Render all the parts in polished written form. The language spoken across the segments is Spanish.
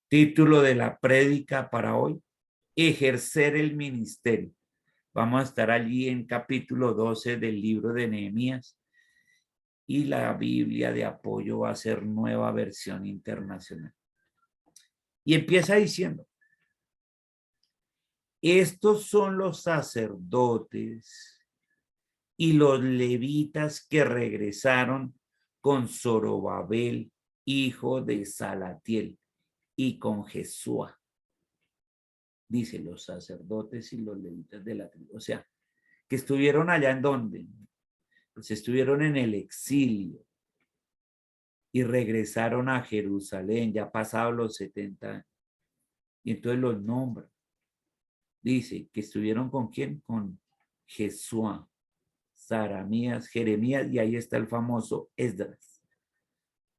Título de la prédica para hoy: ejercer el ministerio. Vamos a estar allí en capítulo 12 del libro de Nehemías y la Biblia de apoyo va a ser Nueva Versión Internacional. Y empieza diciendo: estos son los sacerdotes y los levitas que regresaron con Zorobabel, hijo de Salatiel, y con Jesúa. Dice, los sacerdotes y los levitas de la tribu. O sea, que estuvieron allá en donde, pues estuvieron en el exilio y regresaron a Jerusalén, ya pasados los 70 años. Y entonces los nombra. Dice que estuvieron con quién, con Jesúa, Saramías, Jeremías, y ahí está el famoso Esdras.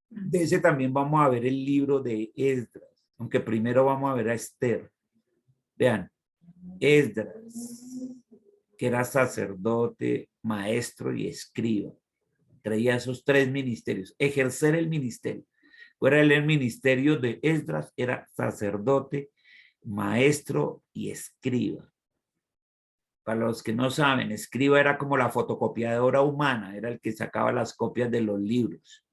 De ese también vamos a ver el libro de Esdras, aunque primero vamos a ver a Esther. Vean, Esdras, que era sacerdote, maestro y escriba. Traía esos tres ministerios. Ejercer el ministerio. Fuera el ministerio de Esdras, era sacerdote, maestro y escriba. Para los que no saben, escriba era como la fotocopiadora humana, era el que sacaba las copias de los libros.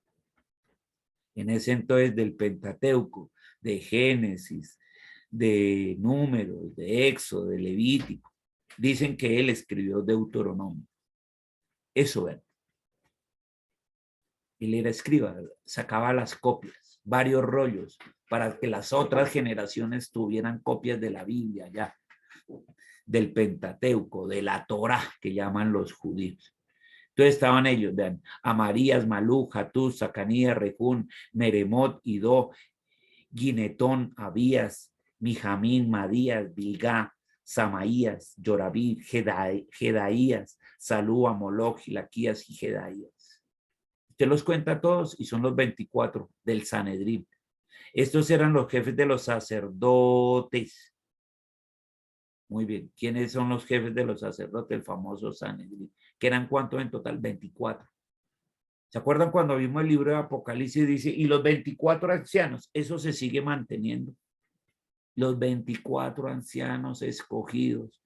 En ese entonces del Pentateuco, de Génesis, de Números, de Éxodo, de Levítico. Dicen que él escribió Deuteronomio. Eso era. Él era escriba, sacaba las copias, varios rollos, para que las otras generaciones tuvieran copias de la Biblia ya, del Pentateuco, de la Torá, que llaman los judíos. Entonces estaban ellos, vean, Amarías, Malú, Hatús, Sacanías, Rejún, Meremot, Idó, Ginetón, Abías, Mijamín, Madías, Bilgá, Samaías, Yorabí, Jedaías, Salú, Amoló, Gilaquías y Jedaías. Usted los cuenta todos y son los 24 del Sanedrín. Estos eran los jefes de los sacerdotes. Muy bien. ¿Quiénes son los jefes de los sacerdotes? El famoso Sanedrín. ¿Que eran cuántos en total? 24. ¿Se acuerdan cuando vimos el libro de Apocalipsis? Dice, y los 24 ancianos, eso se sigue manteniendo. Los 24 ancianos escogidos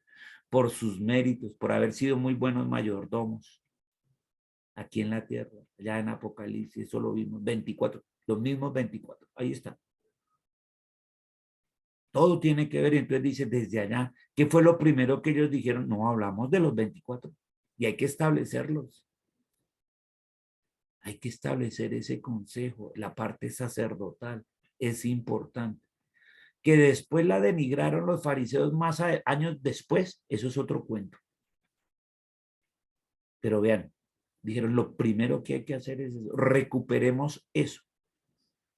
por sus méritos, por haber sido muy buenos mayordomos aquí en la tierra, allá en Apocalipsis, eso lo vimos, 24, los mismos 24, ahí está. Todo tiene que ver, entonces dice desde allá, ¿qué fue lo primero que ellos dijeron? No, hablamos de los 24 y hay que establecerlos. Hay que establecer ese consejo, la parte sacerdotal es importante. Que después la denigraron los fariseos más años después, eso es otro cuento. Pero vean, dijeron, lo primero que hay que hacer es eso, recuperemos eso,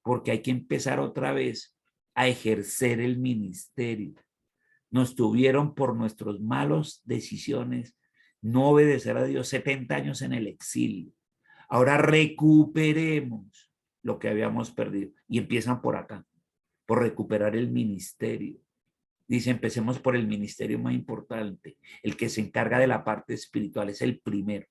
porque hay que empezar otra vez a ejercer el ministerio. Nos tuvieron por nuestras malas decisiones, no obedecer a Dios, 70 años en el exilio. Ahora recuperemos lo que habíamos perdido y empiezan por acá, por recuperar el ministerio. Dice, empecemos por el ministerio más importante, el que se encarga de la parte espiritual, es el primero.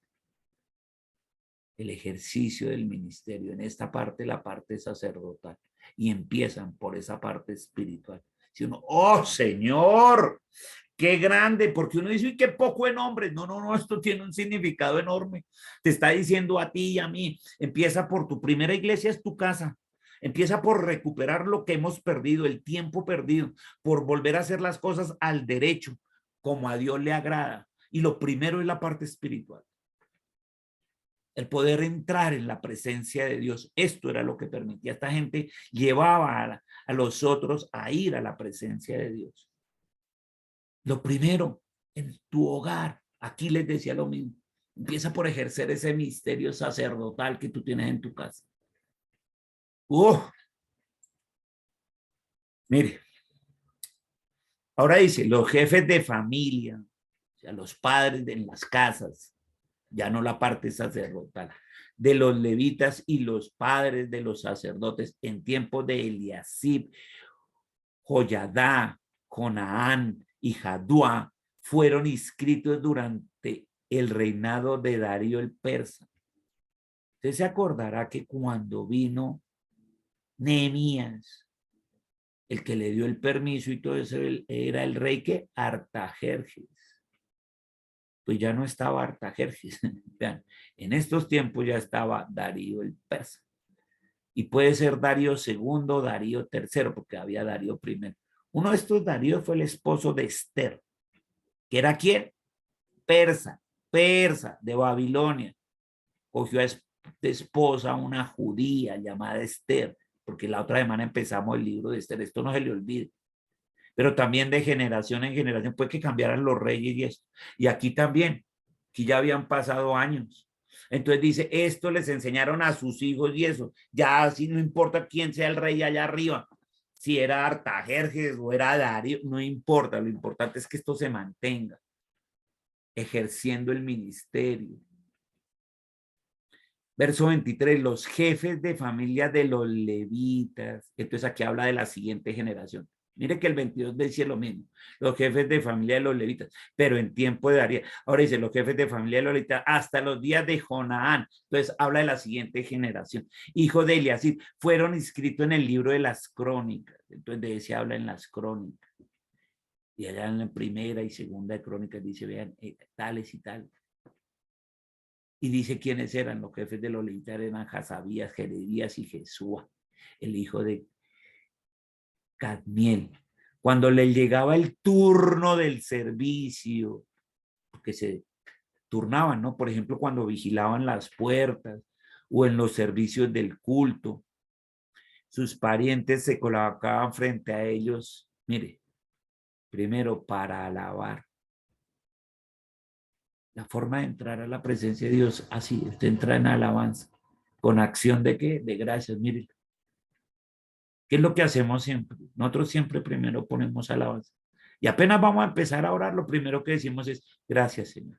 El ejercicio del ministerio, en esta parte, la parte sacerdotal, y empiezan por esa parte espiritual. Si uno, oh Señor, qué grande, porque uno dice, uy, qué poco en hombres. No, no, no, esto tiene un significado enorme. Te está diciendo a ti y a mí, empieza por tu primera iglesia, es tu casa. Empieza por recuperar lo que hemos perdido, el tiempo perdido, por volver a hacer las cosas al derecho, como a Dios le agrada. Y lo primero es la parte espiritual. El poder entrar en la presencia de Dios. Esto era lo que permitía. Esta gente llevaba a los otros a ir a la presencia de Dios. Lo primero, en tu hogar, aquí les decía lo mismo. Empieza por ejercer ese misterio sacerdotal que tú tienes en tu casa. Mire, ahora dice, los jefes de familia, o sea, los padres en las casas, ya no la parte sacerdotal, de los levitas y los padres de los sacerdotes en tiempos de Eliasib, Joyadá, Jonaán y Jadúa fueron inscritos durante el reinado de Darío el persa. Usted se acordará que cuando vino Nehemías, el que le dio el permiso y todo eso era el rey que Artajerjes. Pues ya no estaba Artajerjes. Vean, en estos tiempos ya estaba Darío el persa. Y puede ser Darío II, Darío III, porque había Darío I. Uno de estos Darío fue el esposo de Esther, que era ¿quién? Persa, de Babilonia. Cogió de esposa a una judía llamada Esther, porque la otra semana empezamos el libro de Esther, esto no se le olvide. Pero también de generación en generación, puede que cambiaran los reyes y esto. Y aquí también, aquí ya habían pasado años. Entonces dice, esto les enseñaron a sus hijos y eso. Ya así no importa quién sea el rey allá arriba, si era Artajerjes o era Darío, no importa, lo importante es que esto se mantenga, ejerciendo el ministerio. Verso 23, los jefes de familia de los levitas. Entonces aquí habla de la siguiente generación. Mire que el 22 dice lo mismo, los jefes de familia de los levitas, pero en tiempo de Darío. Ahora dice los jefes de familia de los levitas hasta los días de Jonaán. Entonces habla de la siguiente generación. Hijo de Eliasib, fueron inscritos en el libro de las crónicas. Entonces de ese habla en las crónicas. Y allá en la primera y segunda de crónicas dice, vean, tales y tales. Y dice quiénes eran los jefes de los levitas, eran Hasabías, Jeredías y Jesúa, el hijo de Cadmiel. Cuando le llegaba el turno del servicio, porque se turnaban, ¿no? Por ejemplo, cuando vigilaban las puertas o en los servicios del culto, sus parientes se colocaban frente a ellos, mire, primero para alabar. La forma de entrar a la presencia de Dios, así, usted entra en alabanza. ¿Con acción de qué? De gracias, mire. ¿Qué es lo que hacemos siempre? Nosotros siempre primero ponemos alabanza. Y apenas vamos a empezar a orar, lo primero que decimos es, gracias, Señor.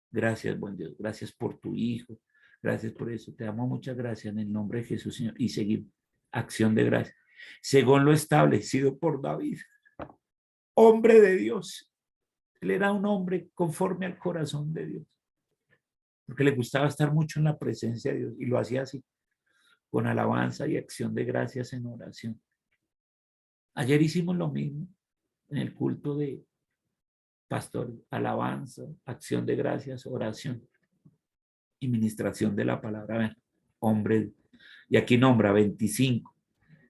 Gracias, buen Dios. Gracias por tu Hijo. Gracias por eso. Te damos muchas gracias en el nombre de Jesús, Señor. Y seguimos. Acción de gracias. Según lo establecido por David, hombre de Dios. Él era un hombre conforme al corazón de Dios. Porque le gustaba estar mucho en la presencia de Dios. Y lo hacía así, con alabanza y acción de gracias en oración. Ayer hicimos lo mismo en el culto de pastor, alabanza, acción de gracias, oración y ministración de la palabra. Hombre, y aquí nombra 25.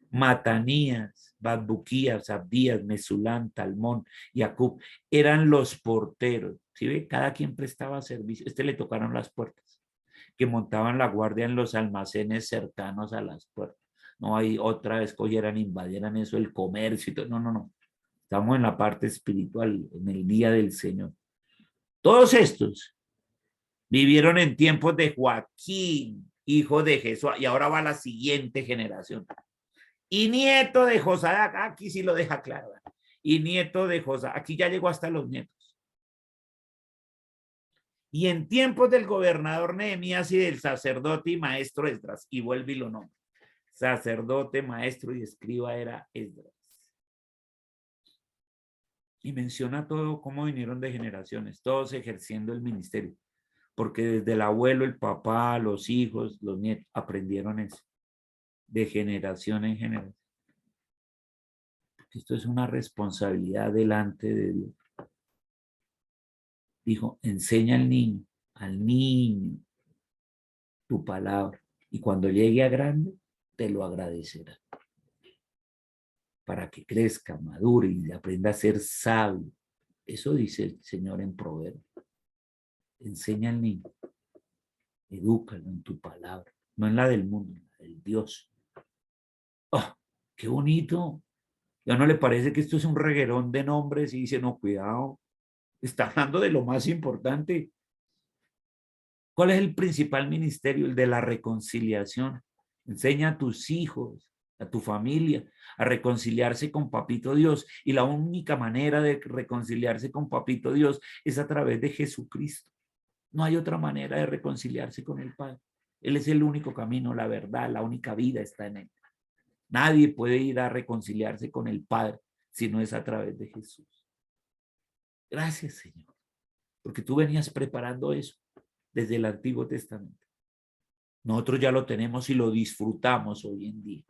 Matanías, Badbuquías, Abdías, Mesulán, Talmón y Acub eran los porteros. ¿Sí ve? Cada quien prestaba servicio. Le tocaron las puertas, que montaban la guardia en los almacenes cercanos a las puertas. No hay otra vez cogieran, invadieran eso, el comercio y todo. No, no, no. Estamos en la parte espiritual, en el día del Señor. Todos estos vivieron en tiempos de Joaquín, hijo de Jesús, y ahora va la siguiente generación. Y nieto de Josadac, aquí sí lo deja claro. Y nieto de Josadac, aquí ya llegó hasta los nietos. Y en tiempos del gobernador Nehemías y del sacerdote y maestro Esdras, y vuelve y lo nombra. Sacerdote, maestro y escriba era Esdras. Y menciona todo cómo vinieron de generaciones, todos ejerciendo el ministerio. Porque desde el abuelo, el papá, los hijos, los nietos, aprendieron eso. De generación en generación. Esto es una responsabilidad delante de Dios. Dijo, enseña al niño, tu palabra. Y cuando llegue a grande, te lo agradecerá. Para que crezca, madure y aprenda a ser sabio. Eso dice el Señor en Proverbios. Enseña al niño. Edúcalo en tu palabra. No en la del mundo, en la del Dios. ¡Oh, qué bonito! ¿Ya no le parece que esto es un reguerón de nombres? Y dice, no, cuidado. Está hablando de lo más importante. ¿Cuál es el principal ministerio? El de la reconciliación. Enseña a tus hijos, a tu familia, a reconciliarse con Papito Dios. Y la única manera de reconciliarse con Papito Dios es a través de Jesucristo. No hay otra manera de reconciliarse con el Padre. Él es el único camino, la verdad, la única vida está en Él. Nadie puede ir a reconciliarse con el Padre si no es a través de Jesús. Gracias, Señor, porque tú venías preparando eso desde el Antiguo Testamento. Nosotros ya lo tenemos y lo disfrutamos hoy en día.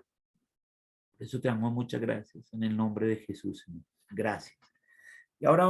Por eso te damos muchas gracias en el nombre de Jesús, Señor. Gracias. Y ahora